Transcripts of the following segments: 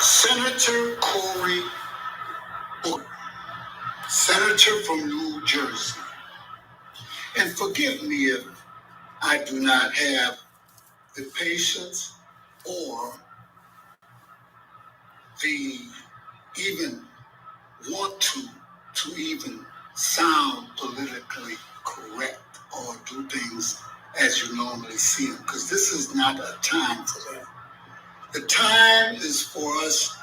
Senator Cory Booker, Senator from New Jersey. And forgive me if I do not have the patience or the even want to even sound politically correct or do things as you normally see them, because this is not a time for that. The time is for us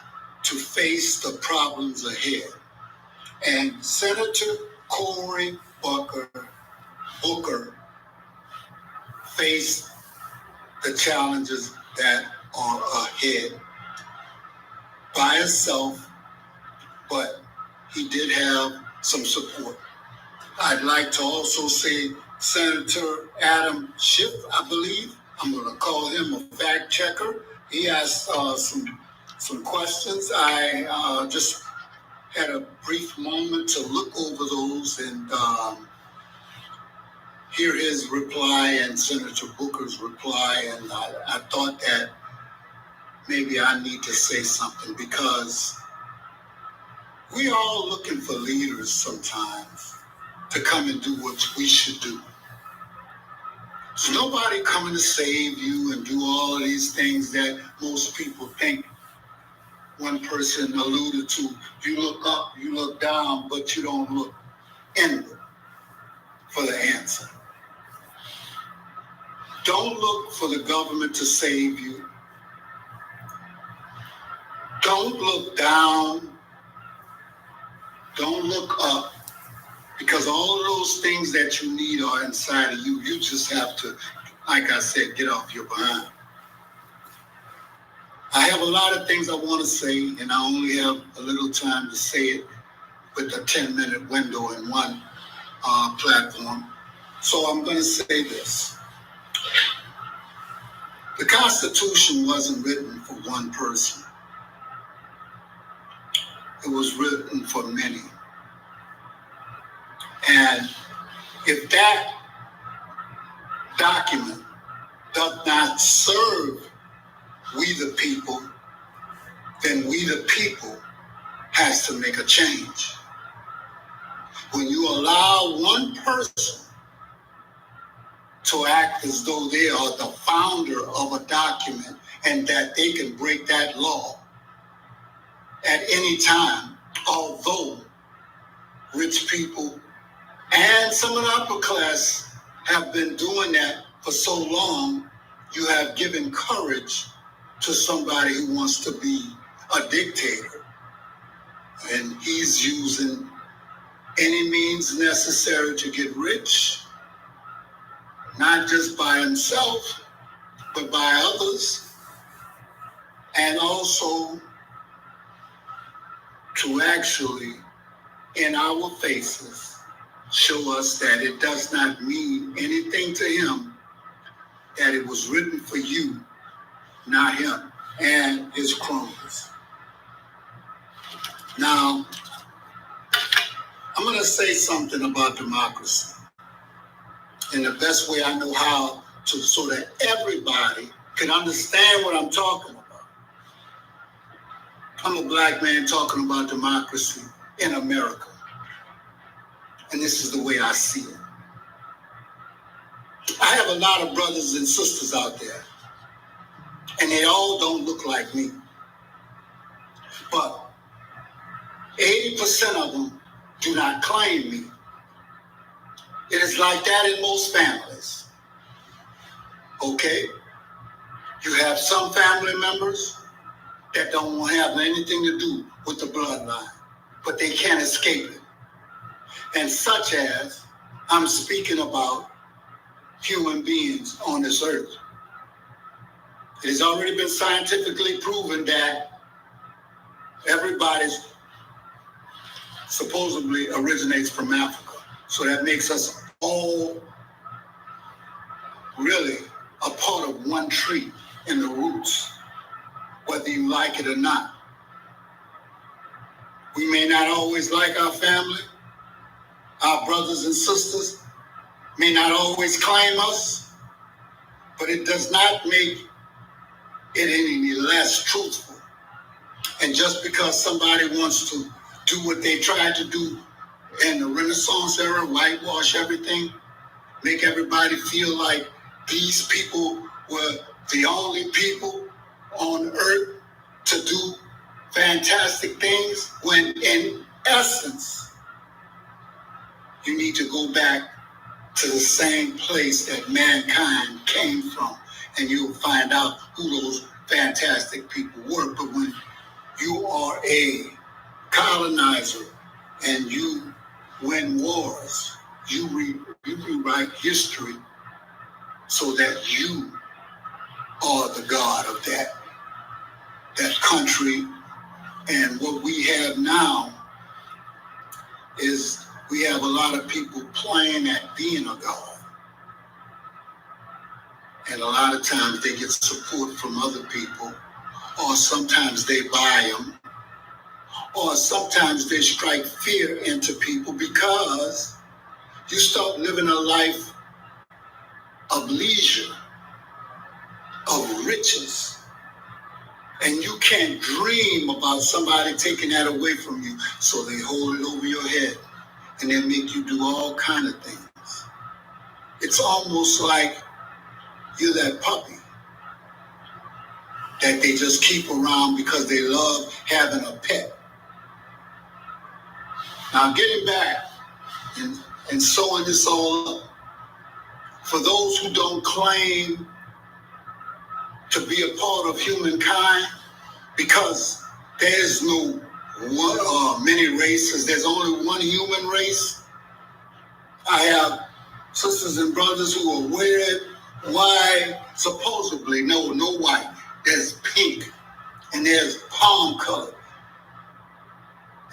to face the problems ahead. And Senator Cory Booker faced the challenges that are ahead by himself, but he did have some support. I'd like to also say Senator Adam Schiff, I believe. I'm going to call him a fact checker. He asked some questions. I just had a brief moment to look over those and hear his reply and Senator Booker's reply, and I thought that maybe I need to say something, because we are all looking for leaders sometimes to come and do what we should do. There's nobody coming to save you and do all of these things that most people think. One person alluded to, you look up, you look down, but you don't look inward for the answer. Don't look for the government to save you. Don't look down. Don't look up, because all of those things that you need are inside of you. You just have to, like I said, get off your behind. I have a lot of things I want to say, and I only have a little time to say it with a 10-minute window in one platform. So I'm going to say this. The Constitution wasn't written for one person. It was written for many. And if that document does not serve we the people, then we the people has to make a change. When you allow one person to act as though they are the founder of a document and that they can break that law at any time, although rich people and some of the upper class have been doing that for so long, you have given courage to somebody who wants to be a dictator. And he's using any means necessary to get rich, not just by himself, but by others, and also to actually, in our faces, show us that it does not mean anything to him, that it was written for you, not him and his cronies. Now, I'm going to say something about democracy in the best way I know how, to so that everybody can understand what I'm talking about. I'm a black man talking about democracy in America. And this is the way I see it. I have a lot of brothers and sisters out there, and they all don't look like me. But 80% of them do not claim me. It is like that in most families. Okay? You have some family members that don't have anything to do with the bloodline, but they can't escape it. And such as, I'm speaking about human beings on this earth. It has already been scientifically proven that everybody's supposedly originates from Africa. So that makes us all really a part of one tree in the roots, whether you like it or not. We may not always like our family. Our brothers and sisters may not always claim us, but it does not make it any less truthful. And just because somebody wants to do what they tried to do in the Renaissance era, whitewash everything, make everybody feel like these people were the only people on earth to do fantastic things, when in essence, you need to go back to the same place that mankind came from, and you'll find out who those fantastic people were. But when you are a colonizer and you win wars, you rewrite history so that you are the god of that country. And what we have now is we have a lot of people playing at being a god. And a lot of times they get support from other people, or sometimes they buy them, or sometimes they strike fear into people because you start living a life of leisure, of riches, and you can't dream about somebody taking that away from you, so they hold it over your head and they make you do all kind of things. It's almost like you're that puppy that they just keep around because they love having a pet. Now, getting back and sewing this all up, for those who don't claim to be a part of humankind, because there's no one, many races, there's only one human race. I have sisters and brothers who are weird, white, supposedly, no white. There's pink, and there's palm color.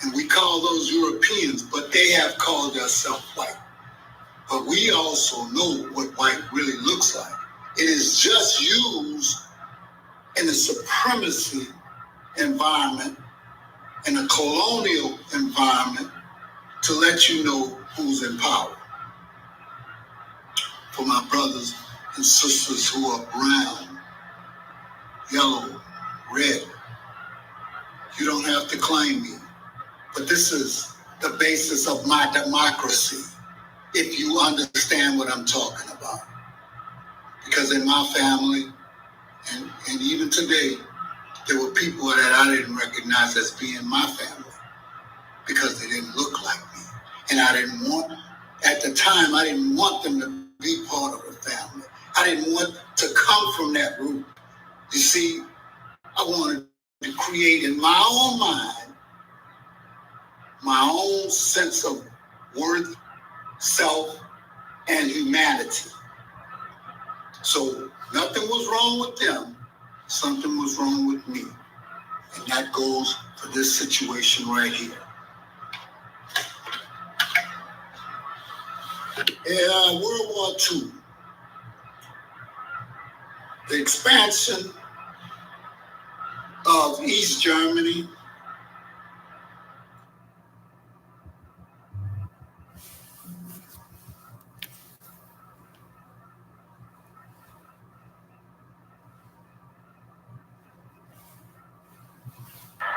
And we call those Europeans, but they have called themselves white. But we also know what white really looks like. It is just used in a supremacy environment, in a colonial environment, to let you know who's in power. For my brothers and sisters who are brown, yellow, red, you don't have to claim me. But this is the basis of my democracy, if you understand what I'm talking about. Because in my family, and even today, there were people that I didn't recognize as being my family because they didn't look like me. And at the time, I didn't want them to be part of a family. I didn't want to come from that root. You see, I wanted to create in my own mind my own sense of worth, self, and humanity. So nothing was wrong with them. Something was wrong with me. And that goes for this situation right here. In World War II, the expansion of East Germany,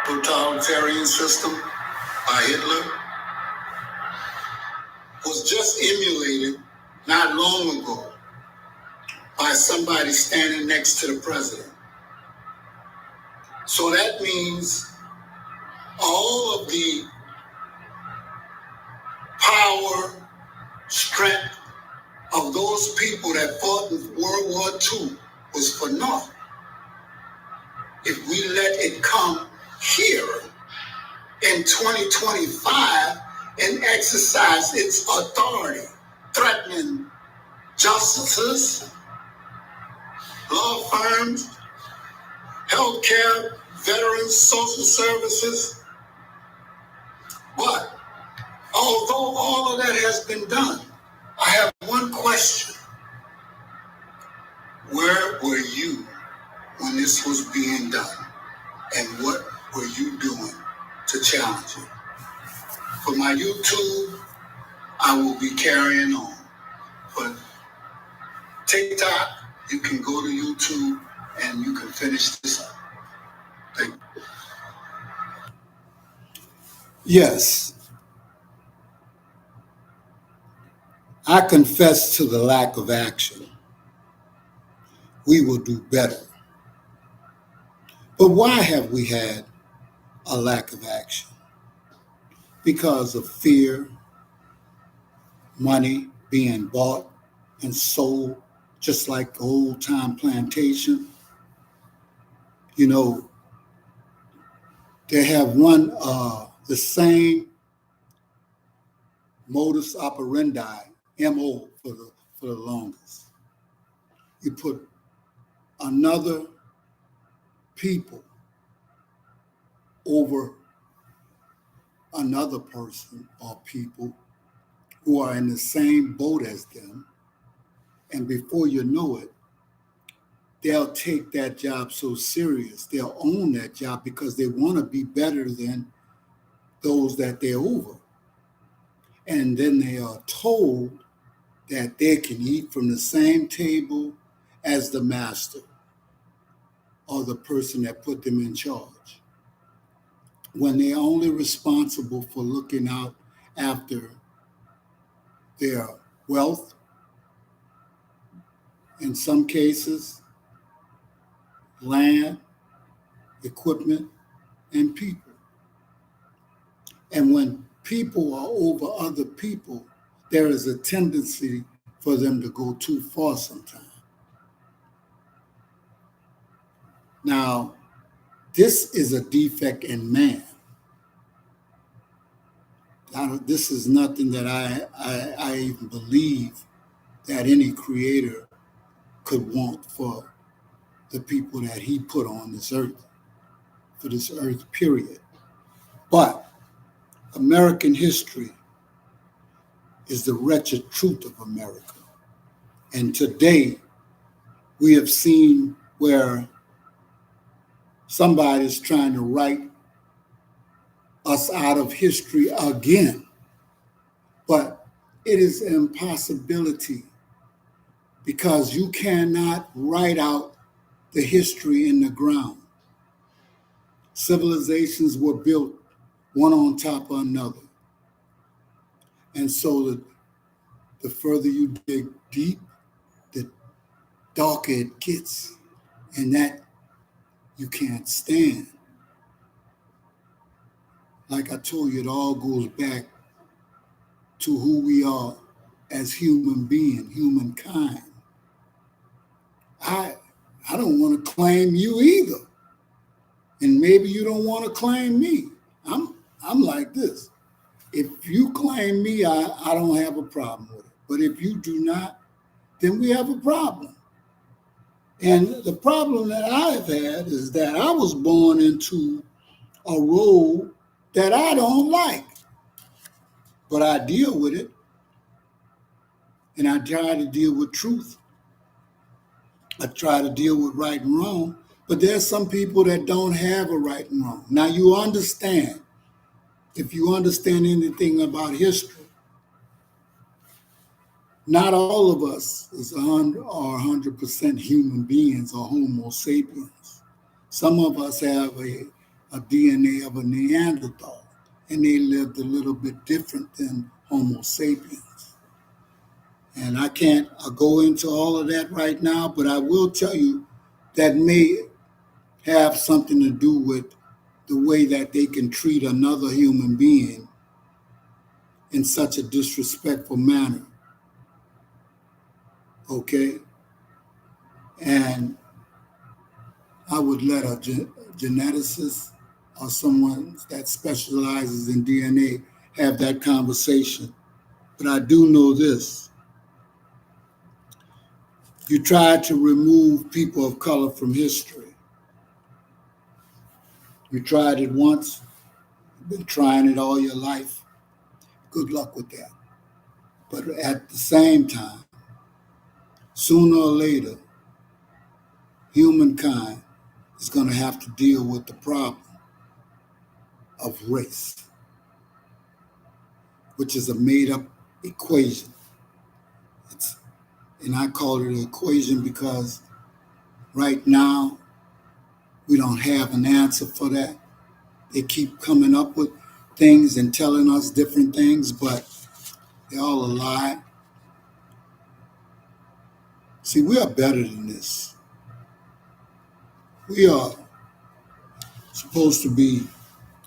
totalitarian system by Hitler, was just emulated not long ago by somebody standing next to the president. So that means all of the power, strength of those people that fought in World War II was for naught. If we let it come here in 2025 and exercise its authority, threatening justices, law firms, healthcare, veterans, social services. But although all of that has been done, I have one question. Where were you when this was being done? And what were you doing to challenge it? For my YouTube, I will be carrying on. For TikTok, you can go to YouTube and you can finish this up. Thank you. Yes, I confess to the lack of action. We will do better. But why have we had a lack of action? Because of fear, money being bought and sold, just like old time plantation. You know, they have the same modus operandi, MO for the longest. You put another people over another person or people who are in the same boat as them, and before you know it, they'll take that job so serious. They'll own that job because they want to be better than those that they're over. And then they are told that they can eat from the same table as the master or the person that put them in charge, when they're only responsible for looking out after their wealth, in some cases, land, equipment, and people. And when people are over other people, there is a tendency for them to go too far sometimes. Now, this is a defect in man. This is nothing that I even believe that any creator could want for the people that he put on this earth, for this earth, period. But American history is the wretched truth of America. And today, we have seen where somebody's trying to write us out of history again. But it is an impossibility, because you cannot write out the history in the ground. Civilizations were built one on top of another. And so the further you dig deep, the darker it gets. And that you can't stand. Like I told you, it all goes back to who we are as human beings, humankind. I don't want to claim you either. And maybe you don't want to claim me. I'm like this. If you claim me, I don't have a problem with it. But if you do not, then we have a problem. And the problem that I've had is that I was born into a role that I don't like. But I deal with it. And I try to deal with truth. I try to deal with right and wrong. But there's some people that don't have a right and wrong. Now you understand, if you understand anything about history, not all of us are 100% human beings or Homo sapiens. Some of us have a DNA of a Neanderthal, and they lived a little bit different than Homo sapiens. And I can't go into all of that right now, but I will tell you that may have something to do with the way that they can treat another human being in such a disrespectful manner. Okay? And I would let a geneticist or someone that specializes in DNA have that conversation. But I do know this. You try to remove people of color from history. You tried it once, you've been trying it all your life. Good luck with that. But at the same time, sooner or later, humankind is going to have to deal with the problem of race, which is a made-up equation. And I call it an equation because right now, we don't have an answer for that. They keep coming up with, things and telling us different things, but they're all a lie. See, we are better than this. We are supposed to be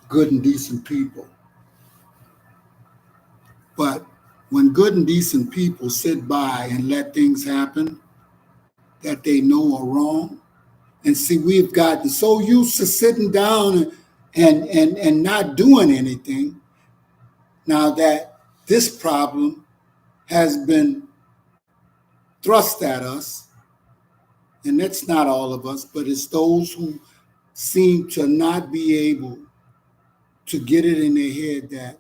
good and decent people. But when good and decent people sit by and let things happen that they know are wrong, and see, we've gotten so used to sitting down and not doing anything now that this problem has been thrust at us, and that's not all of us, but it's those who seem to not be able to get it in their head that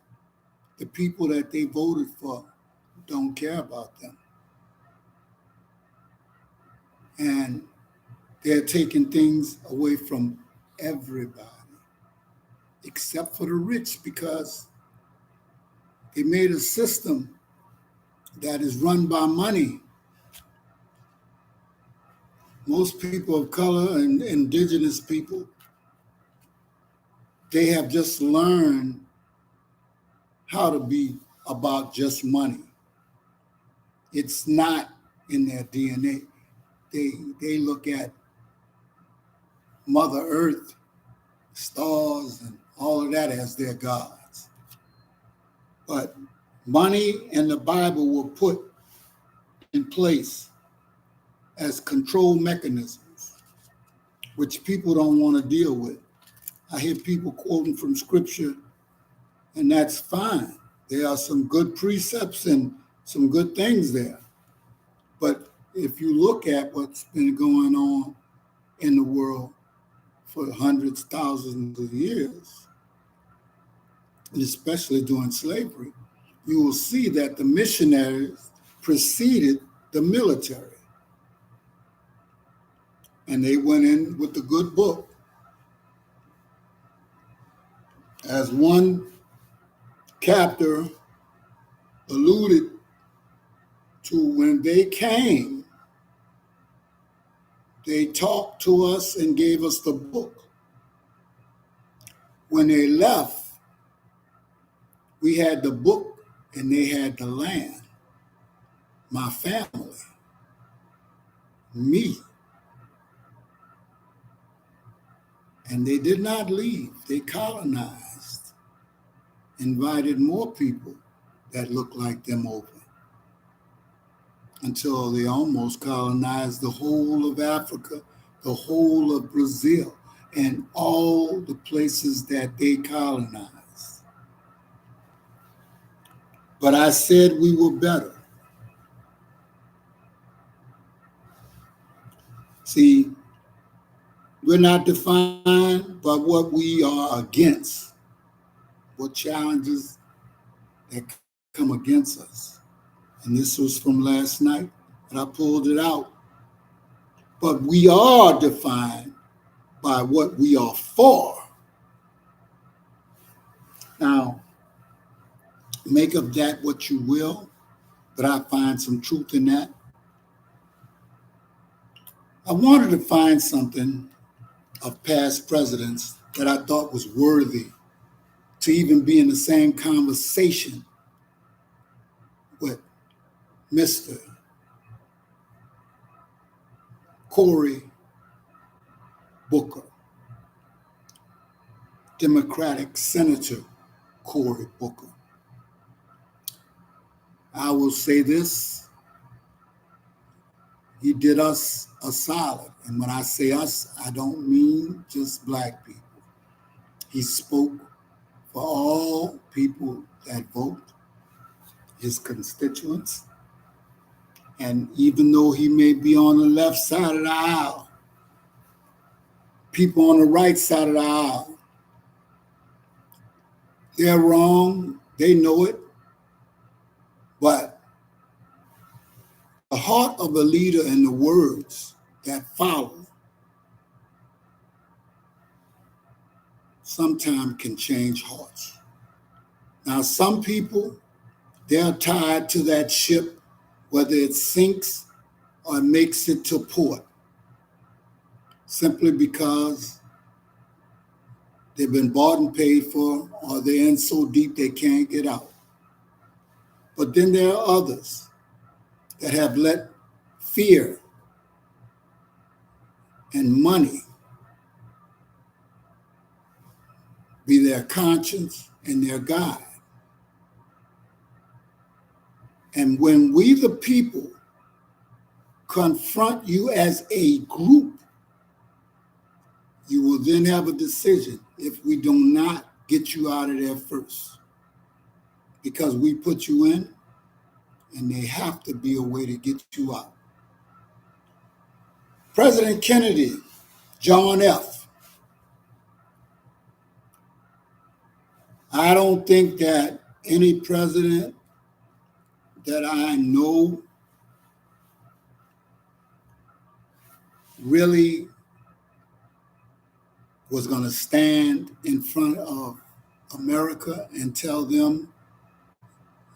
the people that they voted for don't care about them. And they're taking things away from everybody, except for the rich, because they made a system that is run by money. Most people of color and indigenous people, they have just learned how to be about just money. It's not in their DNA. They look at Mother Earth, stars, and all of that as their gods. But money and the Bible were put in place as control mechanisms, which people don't want to deal with. I hear people quoting from scripture, and that's fine. There are some good precepts and some good things there. But if you look at what's been going on in the world for hundreds, thousands of years, and especially during slavery, you will see that the missionaries preceded the military. And they went in with the good book. As one captor alluded to, when they came, they talked to us and gave us the book. When they left, we had the book and they had the land. My family, me. And they did not leave. They colonized, invited more people that looked like them over, until they almost colonized the whole of Africa, the whole of Brazil, and all the places that they colonized. But I said we were better. See, we're not defined by what we are against, what challenges that come against us. And this was from last night, but I pulled it out. But we are defined by what we are for. Now, make of that what you will, but I find some truth in that. I wanted to find something of past presidents that I thought was worthy to even be in the same conversation with Mr. Cory Booker, Democratic Senator Cory Booker. I will say this, he did us a solid. And when I say us, I don't mean just Black people. He spoke for all people that vote, his constituents. And even though he may be on the left side of the aisle, people on the right side of the aisle, they're wrong, they know it. But the heart of a leader and the words that follow sometimes can change hearts. Now, some people, they're tied to that ship, whether it sinks or makes it to port, simply because They've been bought and paid for, or they're in so deep they can't get out. But then there are others that have let fear and money be their conscience and their guide. And when we, the people, confront you as a group, you will then have a decision if we do not get you out of there first. Because we put you in, and there have to be a way to get you out. President Kennedy, John F. I don't think that any president that I know really was going to stand in front of America and tell them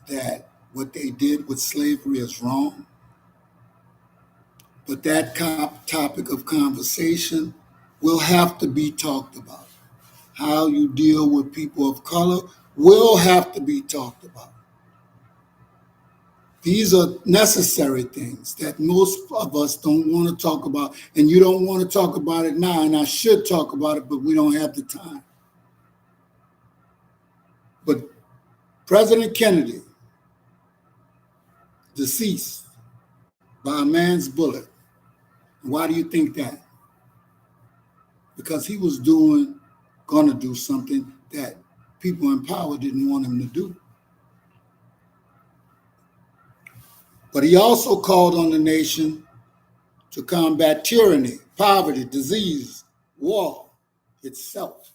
that what they did with slavery is wrong. But that topic of conversation will have to be talked about. How you deal with people of color will have to be talked about. These are necessary things that most of us don't want to talk about, and you don't want to talk about it now, and I should talk about it, but we don't have the time. But President Kennedy, deceased by a man's bullet. Why do you think that? Because he was going to do something that people in power didn't want him to do. But he also called on the nation to combat tyranny, poverty, disease, war itself,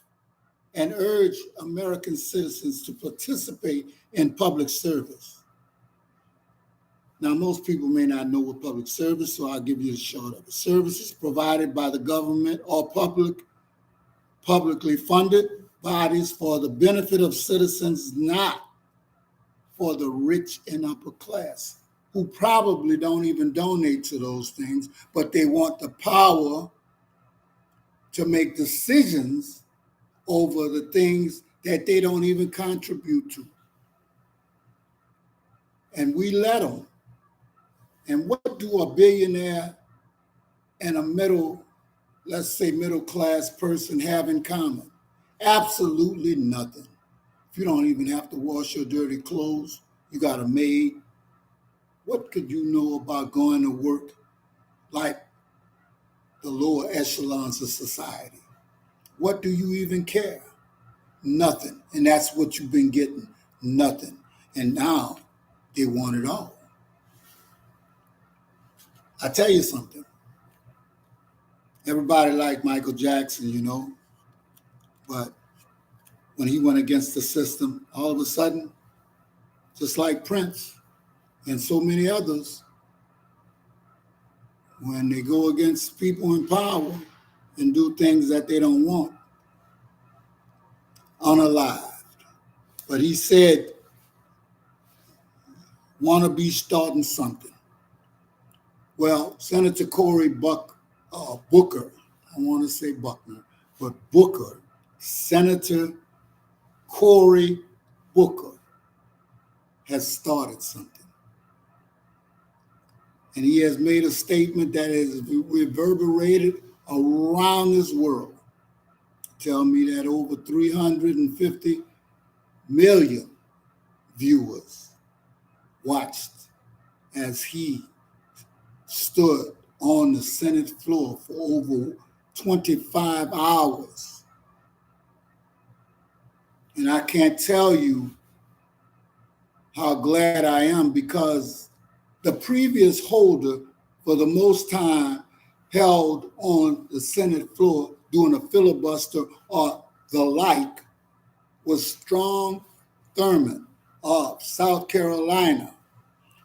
and urged American citizens to participate in public service. Now, most people may not know what public service, so I'll give you a short of it. Services provided by the government or publicly funded bodies for the benefit of citizens, not for the rich and upper class, who probably don't even donate to those things, but they want the power to make decisions over the things that they don't even contribute to. And we let them. And what do a billionaire and a let's say middle class person have in common? Absolutely nothing. If you don't even have to wash your dirty clothes, you got a maid. What could you know about going to work like the lower echelons of society? What do you even care? Nothing. And that's what you've been getting, nothing. And now they want it all. I tell you something. Everybody liked Michael Jackson, you know, but when he went against the system, all of a sudden, just like Prince and so many others, when they go against people in power and do things that they don't want, unalived. But he said, want to be starting something. Well, Senator Cory Booker, I want to say Buckner, but Booker, Senator Cory Booker has started something. And he has made a statement that has reverberated around this world. Tell me that over 350 million viewers watched as he stood on the Senate floor for over 25 hours. And I can't tell you how glad I am, because the previous holder for the most time held on the Senate floor doing a filibuster or the like was Strom Thurmond of South Carolina,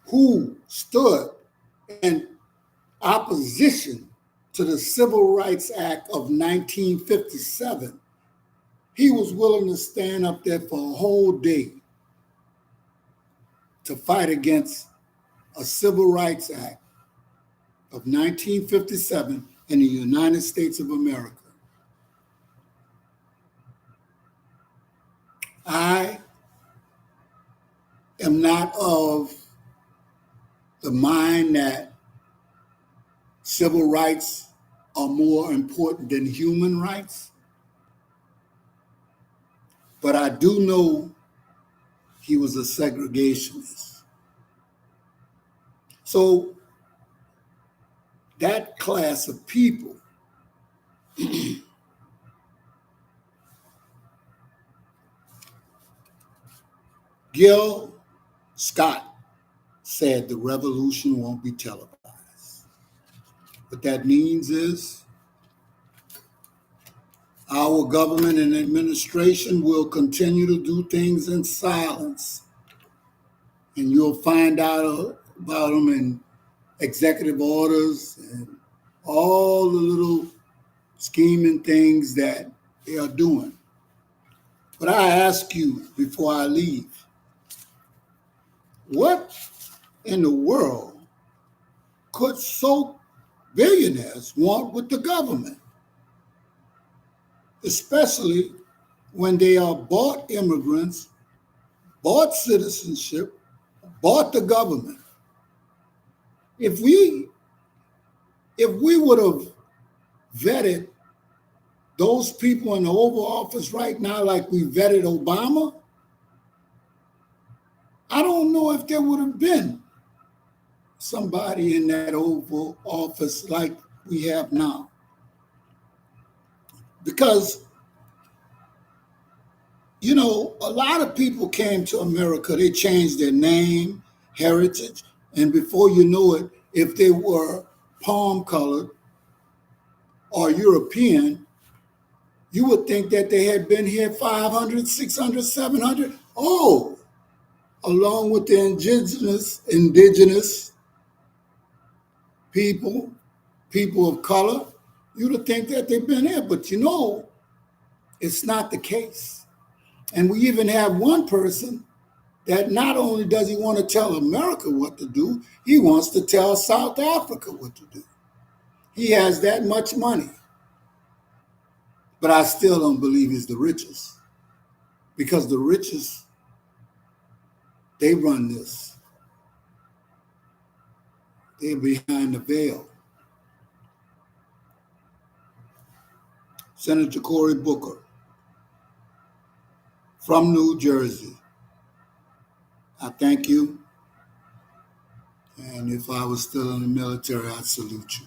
who stood in opposition to the Civil Rights Act of 1957. He was willing to stand up there for a whole day to fight against a Civil Rights Act of 1957 in the United States of America. I am not of the mind that civil rights are more important than human rights, but I do know he was a segregationist. So that class of people Gil Scott said the revolution won't be televised. What that means is our government and administration will continue to do things in silence. And you'll find out about them in executive orders and all the little scheming things that they are doing. But I ask you before I leave, what in the world could so billionaires want with the government? Especially when they are bought immigrants, bought citizenship, bought the government. If we would have vetted those people in the Oval Office right now like we vetted Obama, I don't know if there would have been somebody in that Oval Office like we have now. Because, you know, a lot of people came to America, they changed their name, heritage, and before you know it, if they were palm colored or European, you would think that they had been here 500, 600, 700. Oh, along with the indigenous people of color, you would think that they've been here. But you know, it's not the case. And we even have one person that not only does he want to tell America what to do, he wants to tell South Africa what to do. He has that much money. But I still don't believe he's the richest. Because the richest, they run this. They're behind the veil. Senator Cory Booker from New Jersey, I thank you. And if I was still in the military, I'd salute you.